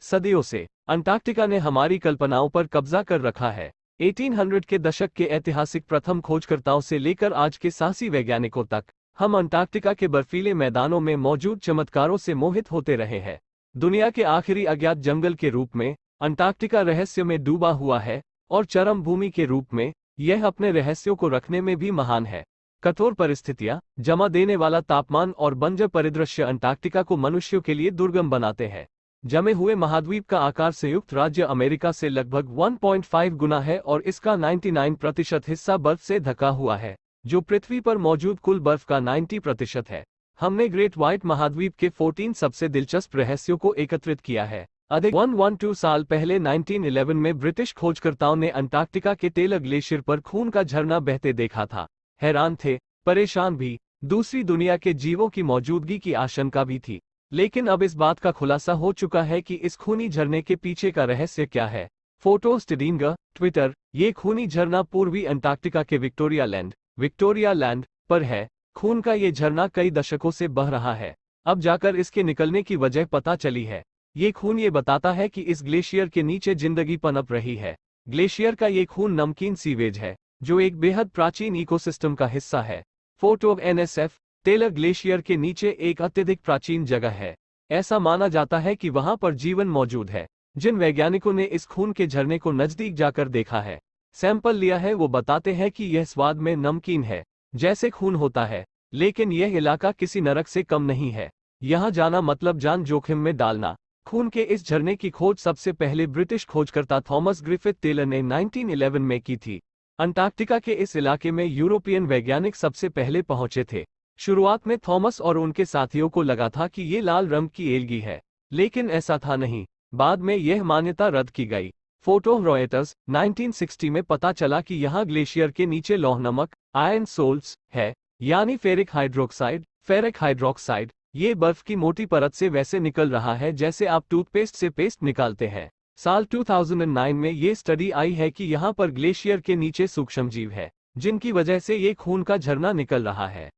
सदियों से अंटार्कटिका ने हमारी कल्पनाओं पर कब्जा कर रखा है। 1800 के दशक के ऐतिहासिक प्रथम खोजकर्ताओं से लेकर आज के साहसी वैज्ञानिकों तक, हम अंटार्कटिका के बर्फीले मैदानों में मौजूद चमत्कारों से मोहित होते रहे हैं। दुनिया के आखिरी अज्ञात जंगल के रूप में अंटार्कटिका रहस्य में डूबा हुआ है, और चरम भूमि के रूप में यह अपने रहस्यों को रखने में भी महान है। कठोर परिस्थितियां, जमा देने वाला तापमान और बंजर परिदृश्य अंटार्कटिका को मनुष्यों के लिए दुर्गम बनाते हैं। जमे हुए महाद्वीप का आकार संयुक्त राज्य अमेरिका से लगभग 1.5 गुना है और इसका 99% हिस्सा बर्फ से ढका हुआ है, जो पृथ्वी पर मौजूद कुल बर्फ का 90% है। हमने ग्रेट व्हाइट महाद्वीप के 14 सबसे दिलचस्प रहस्यों को एकत्रित किया है। अधिक 112 साल पहले 1911 में ब्रिटिश खोजकर्ताओं ने अंटार्कटिका के टेलर ग्लेशियर पर खून का झरना बहते देखा था। हैरान थे, परेशान भी, दूसरी दुनिया के जीवों की मौजूदगी की आशंका भी थी। लेकिन अब इस बात का खुलासा हो चुका है कि इस खूनी झरने के पीछे का रहस्य क्या है। फोटो स्टेडिंगर, ट्विटर। ये खूनी झरना पूर्वी अंटार्कटिका के विक्टोरिया लैंड पर है। खून का ये झरना कई दशकों से बह रहा है। अब जाकर इसके निकलने की वजह पता चली है। ये खून ये बताता है कि इस ग्लेशियर के नीचे जिंदगी पनप रही है। ग्लेशियर का ये खून नमकीन सीवेज है, जो एक बेहद प्राचीन इकोसिस्टम का हिस्सा है। Photo NSF। टेलर ग्लेशियर के नीचे एक अत्यधिक प्राचीन जगह है। ऐसा माना जाता है कि वहां पर जीवन मौजूद है। जिन वैज्ञानिकों ने इस खून के झरने को नजदीक जाकर देखा है, सैंपल लिया है, वो बताते हैं कि यह स्वाद में नमकीन है, जैसे खून होता है। लेकिन यह इलाका किसी नरक से कम नहीं है। यहाँ जाना मतलब जान जोखिम में डालना। खून के इस झरने की खोज सबसे पहले ब्रिटिश खोजकर्ता थॉमस ग्रिफिथ टेलर ने 1911 में की थी। अंटार्कटिका के इस इलाके में यूरोपियन वैज्ञानिक सबसे पहले पहुंचे थे। शुरुआत में थॉमस और उनके साथियों को लगा था कि ये लाल रंग की एल्गी है, लेकिन ऐसा था नहीं। बाद में यह मान्यता रद्द की गई। Photo Reuters. 1960 में पता चला कि यहाँ ग्लेशियर के नीचे लौह नमक, आयरन सोल्ट्स है, यानी फेरिक हाइड्रोक्साइड। ये बर्फ की मोटी परत से वैसे निकल रहा है जैसे आप टूथपेस्ट से पेस्ट निकालते हैं। साल 2009 में ये स्टडी आई है कि यहाँ पर ग्लेशियर के नीचे सूक्ष्मजीव है, जिनकी वजह से ये खून का झरना निकल रहा है।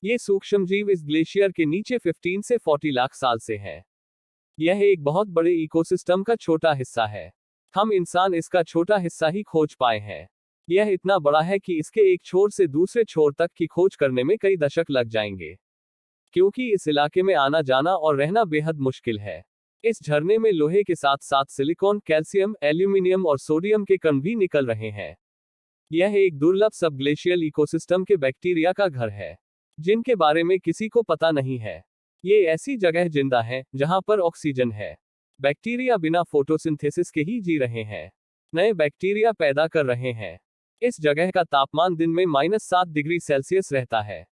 ये सूक्ष्मजीव इस ग्लेशियर के नीचे 15 से 40 लाख साल से है। यह एक बहुत बड़े इकोसिस्टम का छोटा हिस्सा है। हम इंसान इसका छोटा हिस्सा ही खोज पाए हैं। यह इतना बड़ा है कि इसके एक छोर से दूसरे छोर तक की खोज करने में कई दशक लग जाएंगे, क्योंकि इस इलाके में आना जाना और रहना बेहद मुश्किल है। इस झरने में लोहे के साथ साथ सिलिकॉन, कैल्शियम, एल्यूमिनियम और सोडियम के कण भी निकल रहे हैं। यह एक दुर्लभ सब ग्लेशियल इकोसिस्टम के बैक्टीरिया का घर है, जिनके बारे में किसी को पता नहीं है। ये ऐसी जगह जिंदा है जहां पर ऑक्सीजन है। बैक्टीरिया बिना फोटोसिंथेसिस के ही जी रहे हैं, नए बैक्टीरिया पैदा कर रहे हैं। इस जगह का तापमान दिन में -7 डिग्री सेल्सियस रहता है,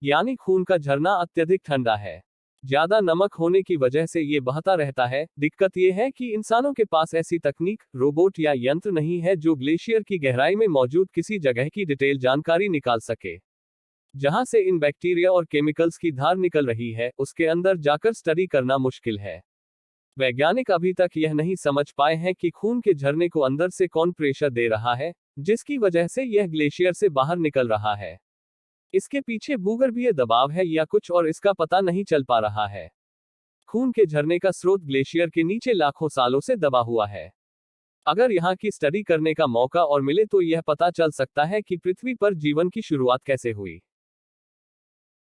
यानी खून का झरना अत्यधिक ठंडा है। ज्यादा नमक होने की वजह से ये बहता रहता है। दिक्कत ये है कि इंसानों के पास ऐसी तकनीक, रोबोट या यंत्र नहीं है जो ग्लेशियर की गहराई में मौजूद किसी जगह की डिटेल जानकारी निकाल सके। जहां से इन बैक्टीरिया और केमिकल्स की धार निकल रही है, उसके अंदर जाकर स्टडी करना मुश्किल है। वैज्ञानिक अभी तक यह नहीं समझ पाए हैं कि खून के झरने को अंदर से कौन प्रेशर दे रहा है, जिसकी वजह से यह ग्लेशियर से बाहर निकल रहा है। इसके पीछे भूगर्भीय दबाव है या कुछ और, इसका पता नहीं चल पा रहा है। खून के झरने का स्रोत ग्लेशियर के नीचे लाखों सालों से दबा हुआ है। अगर यहाँ की स्टडी करने का मौका और मिले तो यह पता चल सकता है कि पृथ्वी पर जीवन की शुरुआत कैसे हुई।